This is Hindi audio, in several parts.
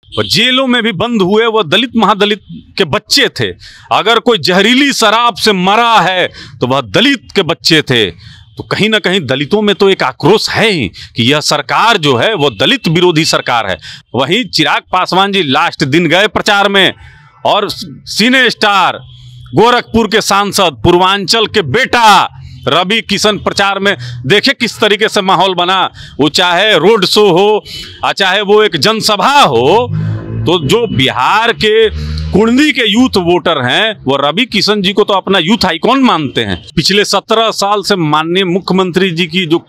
और जेलों में भी बंद हुए वो दलित महादलित के बच्चे थे। अगर कोई जहरीली शराब से मरा है तो वह दलित के बच्चे थे। तो कहीं ना कहीं दलितों में तो एक आक्रोश है ही कि यह सरकार जो है वो दलित विरोधी सरकार है। वहीं चिराग पासवान जी लास्ट दिन गए प्रचार में, और सिने स्टार गोरखपुर के सांसद, पूर्वांचल के बेटा रवि किशन प्रचार में देखे किस तरीके से माहौल बना। वो चाहे रोड शो हो, चाहे वो एक जनसभा हो, तो जो बिहार के कुर्नी के यूथ वोटर हैं वो रवि किशन जी को तो अपना यूथ आइकॉन मानते हैं। पिछले 17 साल से माननीय मुख्यमंत्री जी की जो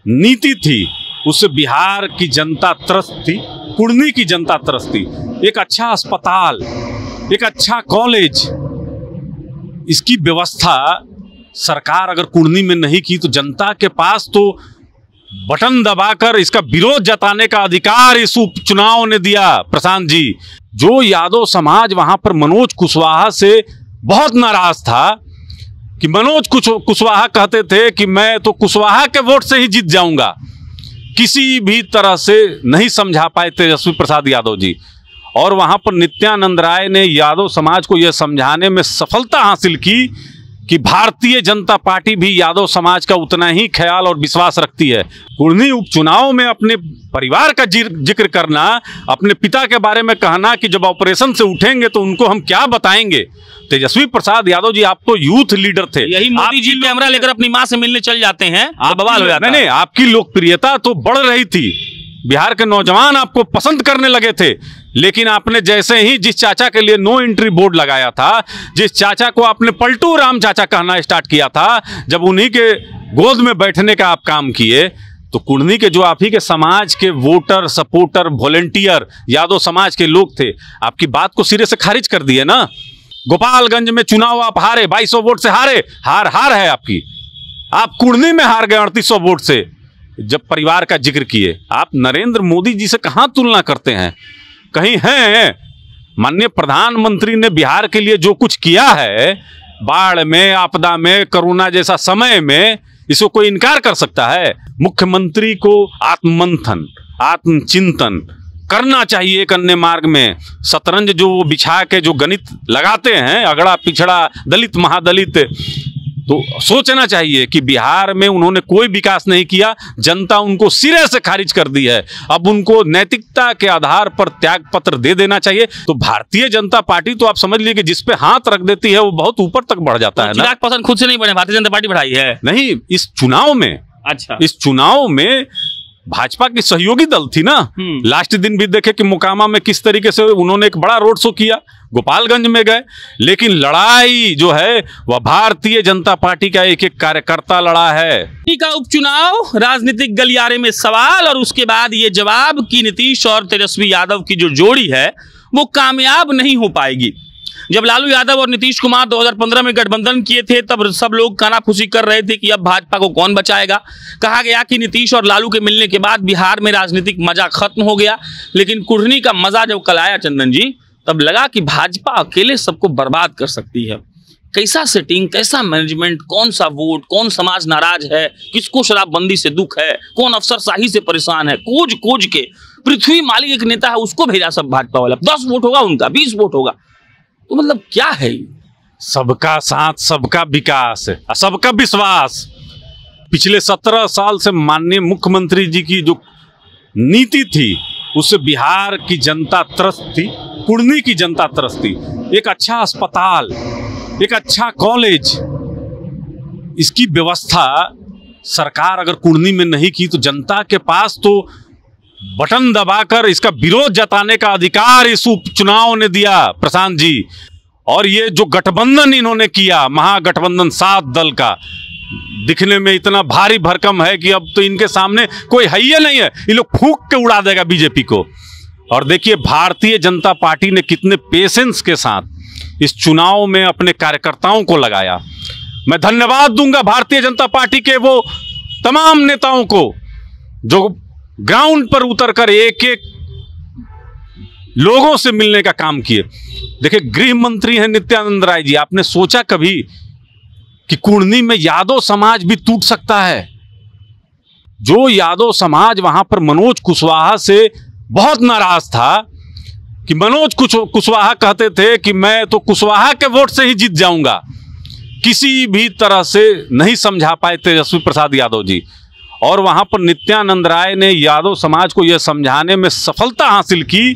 नीति थी उससे बिहार की जनता त्रस्त थी, कुर्नी की जनता त्रस्त थी। एक अच्छा अस्पताल, एक अच्छा कॉलेज, इसकी व्यवस्था सरकार अगर कुर्नी में नहीं की तो जनता के पास तो बटन दबाकर इसका विरोध जताने का अधिकार इस उपचुनाव ने दिया। प्रशांत जी, जो यादव समाज वहां पर मनोज कुशवाहा से बहुत नाराज था कि मनोज कुशवाहा कहते थे कि मैं तो कुशवाहा के वोट से ही जीत जाऊंगा, किसी भी तरह से नहीं समझा पाए तेजस्वी प्रसाद यादव जी। और वहां पर नित्यानंद राय ने यादव समाज को यह समझाने में सफलता हासिल की कि भारतीय जनता पार्टी भी यादव समाज का उतना ही ख्याल और विश्वास रखती है। कुर्नी उपचुनाव में अपने परिवार का जिक्र करना, अपने पिता के बारे में कहना कि जब ऑपरेशन से उठेंगे तो उनको हम क्या बताएंगे। तेजस्वी प्रसाद यादव जी, आप तो यूथ लीडर थे। यही मोदी जी कैमरा लेकर अपनी मां से मिलने चल जाते हैं, आप बवाल हो जाता है। नहीं, आपकी लोकप्रियता तो बढ़ रही थी, बिहार के नौजवान आपको पसंद करने लगे थे। लेकिन आपने जैसे ही जिस चाचा के लिए नो एंट्री बोर्ड लगाया था, जिस चाचा को आपने पलटू राम चाचा कहना स्टार्ट किया था, जब उन्हीं के गोद में बैठने का आप काम किए, तो कुर्नी के जो आप ही के समाज के वोटर, सपोर्टर, वॉलेंटियर, यादव समाज के लोग थे, आपकी बात को सिरे से खारिज कर दिए ना। गोपालगंज में चुनाव आप हारे, 2200 वोट से हारे, हार है आपकी। आप कुर्नी में हार गए 3800 वोट से। जब परिवार का जिक्र किए, आप नरेंद्र मोदी जी से कहां तुलना करते हैं? कहीं है? माननीय प्रधानमंत्री ने बिहार के लिए जो कुछ किया है, बाढ़ में, आपदा में, कोरोना जैसा समय में, इसको कोई इनकार कर सकता है? मुख्यमंत्री को आत्ममंथन, आत्मचिंतन करना चाहिए एक अन्य मार्ग में। शतरंज जो बिछा के जो गणित लगाते हैं, अगड़ा पिछड़ा, दलित महादलित, तो सोचना चाहिए कि बिहार में उन्होंने कोई विकास नहीं किया, जनता उनको सिरे से खारिज कर दी है। अब उनको नैतिकता के आधार पर त्याग पत्र दे देना चाहिए। तो भारतीय जनता पार्टी तो आप समझ लीजिए कि जिस पे हाथ रख देती है वो बहुत ऊपर तक बढ़ जाता है ना। चिराग पासवान खुद से नहीं बने, भारतीय जनता पार्टी बढ़ाई है। नहीं, इस चुनाव में, अच्छा, इस चुनाव में भाजपा की सहयोगी दल थी ना। लास्ट दिन भी देखे कि मोकामा में किस तरीके से उन्होंने एक बड़ा रोड शो किया, गोपालगंज में गए, लेकिन लड़ाई जो है वह भारतीय जनता पार्टी का एक एक कार्यकर्ता लड़ा है। का उपचुनाव, राजनीतिक गलियारे में सवाल और उसके बाद ये जवाब कि नीतीश और तेजस्वी यादव की जो जोड़ी है वो कामयाब नहीं हो पाएगी। जब लालू यादव और नीतीश कुमार 2015 में गठबंधन किए थे, तब सब लोग कानाफूसी कर रहे थे कि अब भाजपा को कौन बचाएगा। कहा गया कि नीतीश और लालू के मिलने के बाद बिहार में राजनीतिक मजा खत्म हो गया। लेकिन कुर्नी का मजा जब कल आया चंदन जी, तब लगा कि भाजपा अकेले सबको बर्बाद कर सकती है। कैसा सेटिंग, कैसा मैनेजमेंट, कौन सा वोट, कौन समाज नाराज है, किसको शराबबंदी से दुख है, कौन अफसरशाही से परेशान है, खोज के पृथ्वी मालिक एक नेता है उसको भेजा सब भाजपा वाला। 10 वोट होगा उनका, 20 वोट होगा। तो मतलब क्या है? सबका साथ, सबका विकास, सबका विश्वास। पिछले 17 साल से माननीय मुख्यमंत्री जी की जो नीति थी उससे बिहार की जनता त्रस्त थी, कुर्नी की जनता त्रस्त थी। एक अच्छा अस्पताल, एक अच्छा कॉलेज, इसकी व्यवस्था सरकार अगर कुर्नी में नहीं की तो जनता के पास तो बटन दबाकर इसका विरोध जताने का अधिकार इस उपचुनाव ने दिया। प्रशांत जी, और ये जो गठबंधन इन्होंने किया, महागठबंधन 7 दल का, दिखने में इतना भारी भरकम है कि अब तो इनके सामने कोई है ही नहीं है। ये लोग फूंक के उड़ा देगा बीजेपी को। और देखिए भारतीय जनता पार्टी ने कितने पेशेंस के साथ इस चुनाव में अपने कार्यकर्ताओं को लगाया। मैं धन्यवाद दूंगा भारतीय जनता पार्टी के वो तमाम नेताओं को जो ग्राउंड पर उतरकर एक एक लोगों से मिलने का काम किए। देखिए गृह मंत्री हैं नित्यानंद राय जी, आपने सोचा कभी कि कुर्नी में यादव समाज भी टूट सकता है? जो यादव समाज वहां पर मनोज कुशवाहा से बहुत नाराज था कि मनोज कुशवाहा कहते थे कि मैं तो कुशवाहा के वोट से ही जीत जाऊंगा। किसी भी तरह से नहीं समझा पाए तेजस्वी प्रसाद यादव जी, और वहां पर नित्यानंद राय ने यादव समाज को यह समझाने में सफलता हासिल की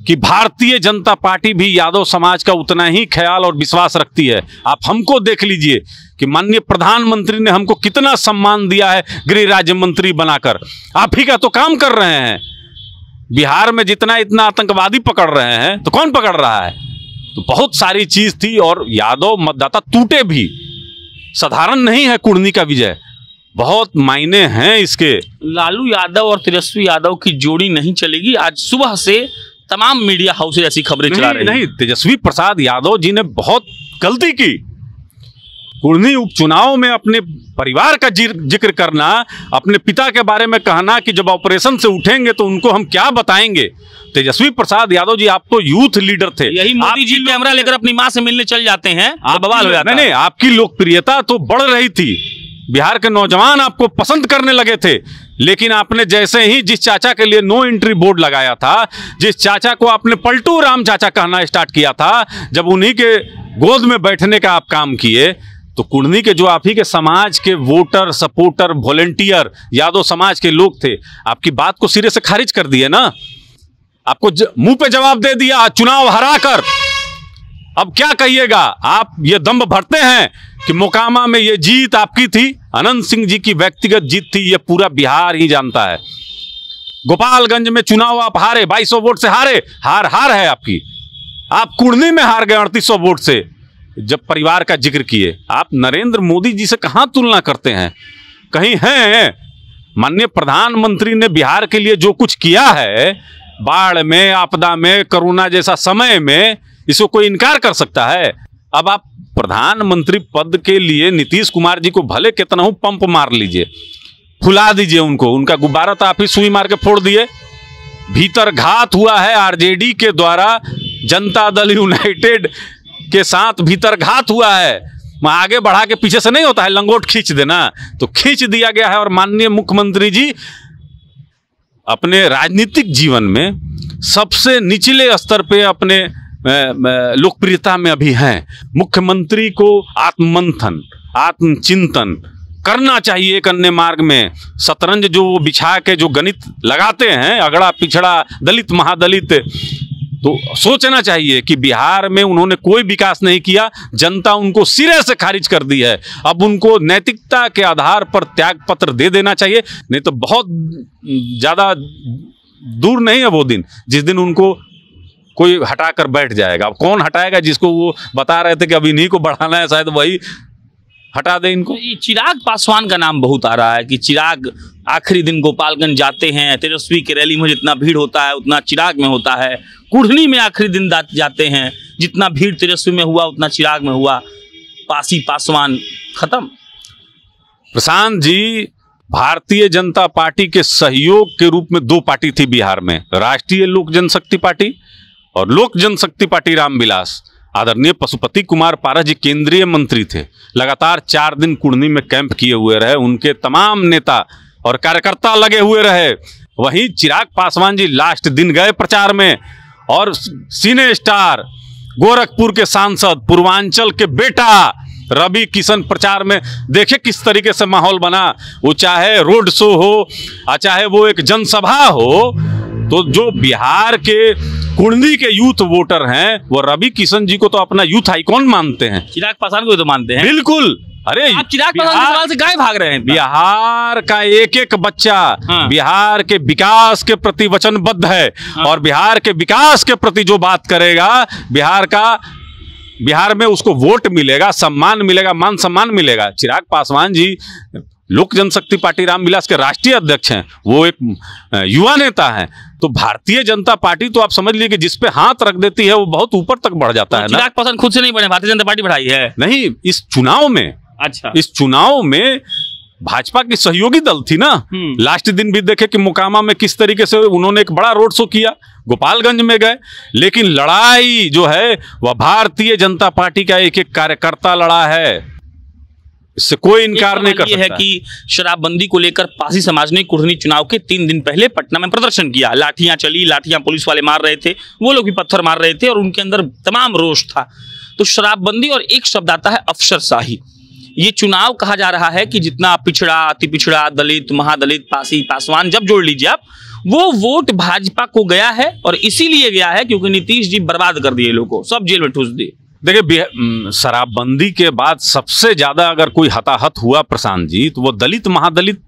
कि भारतीय जनता पार्टी भी यादव समाज का उतना ही ख्याल और विश्वास रखती है। आप हमको देख लीजिए कि माननीय प्रधानमंत्री ने हमको कितना सम्मान दिया है गृह राज्य मंत्री बनाकर। आप ही का तो काम कर रहे हैं। बिहार में जितना इतना आतंकवादी पकड़ रहे हैं तो कौन पकड़ रहा है? तो बहुत सारी चीज थी, और यादव मतदाता टूटे भी। साधारण नहीं है कुर्नी का विजय, बहुत मायने हैं इसके। लालू यादव और तेजस्वी यादव की जोड़ी नहीं चलेगी। आज सुबह से तमाम मीडिया हाउस ऐसी खबरें चला रहे हैं। नहीं, तेजस्वी प्रसाद यादव जी ने बहुत गलती की। कुर्नी उपचुनाव में अपने परिवार का जिक्र करना, अपने पिता के बारे में कहना कि जब ऑपरेशन से उठेंगे तो उनको हम क्या बताएंगे। तेजस्वी प्रसाद यादव जी, आप तो यूथ लीडर थे। यही मोदी जी कैमरा लेकर अपनी मां से मिलने चल जाते हैं, आप बवाल हो जाता है। नहीं, आपकी लोकप्रियता तो बढ़ रही थी, बिहार के नौजवान आपको पसंद करने लगे थे। लेकिन आपने जैसे ही जिस चाचा के लिए नो एंट्री बोर्ड लगाया था, जिस चाचा को आपने पलटू राम चाचा कहना स्टार्ट किया था, जब उन्हीं के गोद में बैठने का आप काम किए, तो कुर्नी के जो आप ही के समाज के वोटर, सपोर्टर, वॉलेंटियर, यादव समाज के लोग थे, आपकी बात को सिरे से खारिज कर दिए ना। आपको मुंह पे जवाब दे दिया चुनाव हराकर। अब क्या कहिएगा? आप ये दम्भ भरते हैं कि मोकामा में ये जीत आपकी थी, अनंत सिंह जी की व्यक्तिगत जीत थी, ये पूरा बिहार ही जानता है। गोपालगंज में चुनाव आप हारे, 2200 वोट से हारे। हार है आपकी। आप कुर्नी में हार गए 3800 वोट से। जब परिवार का जिक्र किए, आप नरेंद्र मोदी जी से कहां तुलना करते हैं? कहीं हैं? माननीय प्रधानमंत्री ने बिहार के लिए जो कुछ किया है, बाढ़ में, आपदा में, कोरोना जैसा समय में, इसको कोई इनकार कर सकता है? अब आप प्रधानमंत्री पद के लिए नीतीश कुमार जी को भले कितना हो पंप मार लीजिए, फुला दीजिए उनको, उनका गुब्बारा तो आप ही सुई मार के फोड़ दिए। भीतर घात हुआ है आरजेडी के द्वारा, जनता दल यूनाइटेड के साथ भीतर घात हुआ है। आगे बढ़ा के पीछे से नहीं होता है लंगोट खींच देना, तो खींच दिया गया है। और माननीय मुख्यमंत्री जी अपने राजनीतिक जीवन में सबसे निचले स्तर पे अपने लोकप्रियता में अभी हैं। मुख्यमंत्री को आत्ममंथन, आत्मचिंतन करना चाहिए एक अन्य मार्ग में। शतरंज जो वो बिछा के जो गणित लगाते हैं, अगड़ा पिछड़ा, दलित महादलित, तो सोचना चाहिए कि बिहार में उन्होंने कोई विकास नहीं किया, जनता उनको सिरे से खारिज कर दी है। अब उनको नैतिकता के आधार पर त्याग पत्र दे देना चाहिए, नहीं तो बहुत ज़्यादा दूर नहीं है वो दिन जिस दिन उनको कोई हटाकर बैठ जाएगा। अब कौन हटाएगा? जिसको वो बता रहे थे कि अब इन्हीं को बढ़ाना है, शायद वही हटा दे इनको। चिराग पासवान का नाम बहुत आ रहा है कि चिराग आखिरी दिन गोपालगंज जाते हैं। तेजस्वी की रैली में जितना भीड़ होता है उतना चिराग में होता है। कुढ़नी में आखिरी दिन जाते हैं, जितना भीड़ तेजस्वी में हुआ उतना चिराग में हुआ। पासी पासवान खत्म। प्रशांत जी, भारतीय जनता पार्टी के सहयोग के रूप में दो पार्टी थी बिहार में, राष्ट्रीय लोक जनशक्ति पार्टी और लोक जनशक्ति पार्टी रामविलास। आदरणीय पशुपति कुमार पारस जी केंद्रीय मंत्री थे, लगातार 4 दिन कुर्नी में कैंप किए हुए रहे, उनके तमाम नेता और कार्यकर्ता लगे हुए रहे। वहीं चिराग पासवान जी लास्ट दिन गए प्रचार में, और सिने स्टार, गोरखपुर के सांसद, पूर्वांचल के बेटा रवि किशन प्रचार में देखे किस तरीके से माहौल बना। वो चाहे रोड शो हो, चाहे वो एक जनसभा हो, तो जो बिहार के कुर्नी के यूथ वोटर हैं वो रवि किशन जी को तो अपना यूथ आइकॉन मानते हैं। चिराग पासवान को तो मानते हैं। बिल्कुल। अरे आप चिराग पासवान के सवाल से गाय भाग रहे हैं। बिहार का एक एक बच्चा बिहार के विकास के प्रति वचनबद्ध है, और बिहार के विकास के प्रति जो बात करेगा, बिहार में उसको वोट मिलेगा, सम्मान मिलेगा, मान सम्मान मिलेगा। चिराग पासवान जी लोक जनशक्ति पार्टी रामविलास के राष्ट्रीय अध्यक्ष हैं, वो एक युवा नेता हैं। तो भारतीय जनता पार्टी तो आप समझ लीजिए कि जिस पे हाथ रख देती है वो बहुत ऊपर तक बढ़ जाता है ना। चिराग पासवान खुद से नहीं बढ़े, भारतीय जनता पार्टी बढ़ाई है। नहीं, इस चुनाव में, अच्छा, इस चुनाव में भाजपा की सहयोगी दल थी ना। लास्ट दिन भी देखे कि मोकामा में किस तरीके से उन्होंने एक बड़ा रोड शो किया, गोपालगंज में गए, लेकिन लड़ाई जो है वह भारतीय जनता पार्टी का एक एक कार्यकर्ता लड़ा है। इससे कोई इनकार नहीं कर ये है सकता। कि शराबबंदी को लेकर पासी समाज ने कुढ़नी चुनाव के 3 दिन पहले पटना में प्रदर्शन किया, लाठियां चली, लाठियां पुलिस वाले मार रहे थे, वो लोग भी पत्थर मार रहे थे और उनके अंदर तमाम रोष था। तो शराबबंदी और एक शब्द आता है अफसरशाही। ये चुनाव कहा जा रहा है कि जितना पिछड़ा, अति पिछड़ा, दलित, महादलित, पासी, पासवान जब जोड़ लीजिए आप, वो वोट भाजपा को गया है और इसीलिए गया है क्योंकि नीतीश जी बर्बाद कर दिए लोगों को, सब जेल में ठूस दिए। देखिए, शराबबंदी के बाद सबसे ज्यादा अगर कोई हताहत हुआ प्रशांत जी, तो वो दलित महादलित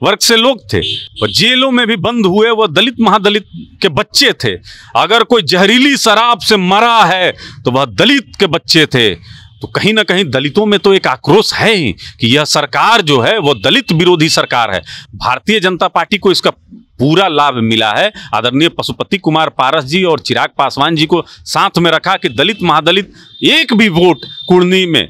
वर्ग से लोग थे और जेलों में भी बंद हुए वो दलित महादलित के बच्चे थे। अगर कोई जहरीली शराब से मरा है तो वह दलित के बच्चे थे। तो कहीं ना कहीं दलितों में तो एक आक्रोश है ही कि यह सरकार जो है वो दलित विरोधी सरकार है। भारतीय जनता पार्टी को इसका पूरा लाभ मिला है। आदरणीय पशुपति कुमार पारस जी और चिराग पासवान जी को साथ में रखा कि दलित महादलित एक भी वोट कुढ़नी में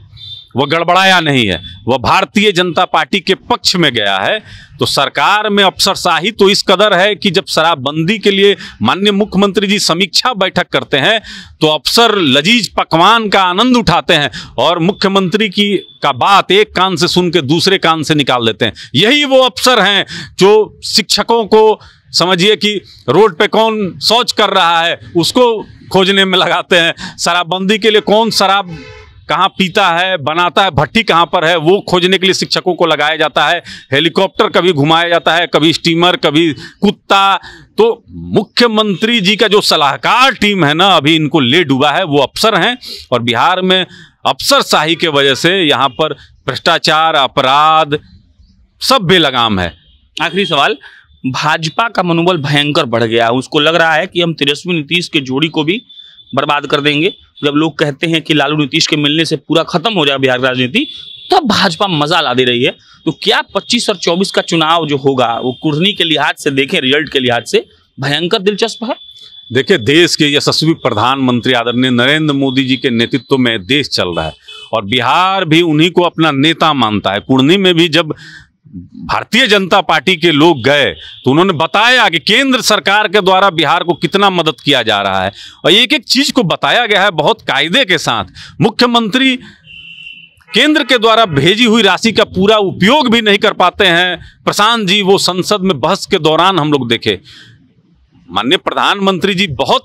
वह गड़बड़ाया नहीं है, वह भारतीय जनता पार्टी के पक्ष में गया है। तो सरकार में अफसरशाही तो इस कदर है कि जब शराबबंदी के लिए माननीय मुख्यमंत्री जी समीक्षा बैठक करते हैं तो अफसर लजीज पकवान का आनंद उठाते हैं और मुख्यमंत्री की का बात एक कान से सुन के दूसरे कान से निकाल देते हैं। यही वो अफसर हैं जो शिक्षकों को समझिए कि रोड पे कौन शौच कर रहा है उसको खोजने में लगाते हैं, शराबबंदी के लिए कौन शराब कहाँ पीता है, बनाता है, भट्टी कहाँ पर है, वो खोजने के लिए शिक्षकों को लगाया जाता है। हेलीकॉप्टर कभी घुमाया जाता है, कभी स्टीमर, कभी कुत्ता। तो मुख्यमंत्री जी का जो सलाहकार टीम है ना, अभी इनको ले डूबा है, वो अफसर हैं। और बिहार में अफसरशाही के वजह से यहाँ पर भ्रष्टाचार, अपराध सब बेलगाम है। आखिरी सवाल, भाजपा का मनोबल भयंकर बढ़ गया, उसको लग रहा है कि हम तेजस्वी नीतीश के जोड़ी को भी बर्बाद कर देंगे। जब लोग कहते हैं कि लालू नीतीश के मिलने से पूरा खत्म हो जाए बिहार की राजनीति, तब भाजपा मजा ला दे रही है। तो क्या 25 और 24 का चुनाव जो होगा वो कुढ़नी के लिहाज से देखें, रिजल्ट के लिहाज से भयंकर दिलचस्प है? देखिए, देश के यशस्वी प्रधानमंत्री आदरणीय नरेंद्र मोदी जी के नेतृत्व में देश चल रहा है और बिहार भी उन्हीं को अपना नेता मानता है। कुढ़नी में भी जब भारतीय जनता पार्टी के लोग गए तो उन्होंने बताया कि केंद्र सरकार के द्वारा बिहार को कितना मदद किया जा रहा है और एक एक चीज को बताया गया है बहुत कायदे के साथ। मुख्यमंत्री केंद्र के द्वारा भेजी हुई राशि का पूरा उपयोग भी नहीं कर पाते हैं प्रशांत जी। वो संसद में बहस के दौरान हम लोग देखे, माननीय प्रधानमंत्री जी बहुत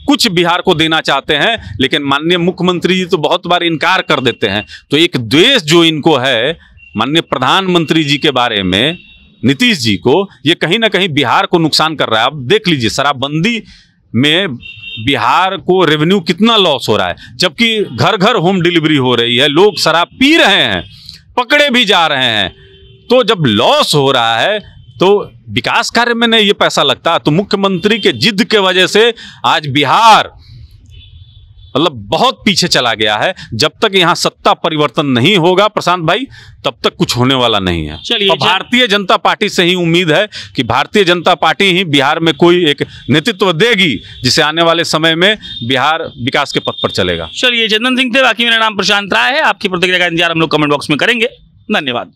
कुछ बिहार को देना चाहते हैं लेकिन माननीय मुख्यमंत्री जी तो बहुत बार इनकार कर देते हैं। तो एक द्वेष जो इनको है माननीय प्रधानमंत्री जी के बारे में, नीतीश जी को, ये कहीं ना कहीं बिहार को नुकसान कर रहा है। अब देख लीजिए, शराबबंदी में बिहार को रेवेन्यू कितना लॉस हो रहा है, जबकि घर घर होम डिलीवरी हो रही है, लोग शराब पी रहे हैं, पकड़े भी जा रहे हैं। तो जब लॉस हो रहा है तो विकास कार्य में नहीं ये पैसा लगता। तो मुख्यमंत्री के जिद के वजह से आज बिहार मतलब बहुत पीछे चला गया है। जब तक यहाँ सत्ता परिवर्तन नहीं होगा प्रशांत भाई, तब तक कुछ होने वाला नहीं है। चलिए, और भारतीय जनता पार्टी से ही उम्मीद है कि भारतीय जनता पार्टी ही बिहार में कोई एक नेतृत्व देगी जिसे आने वाले समय में बिहार विकास के पथ पर चलेगा। चलिए, चंदन सिंह थे, बाकी मेरा नाम प्रशांत राय है। आपकी प्रतिक्रिया का इंतजार हम लोग कमेंट बॉक्स में करेंगे। धन्यवाद।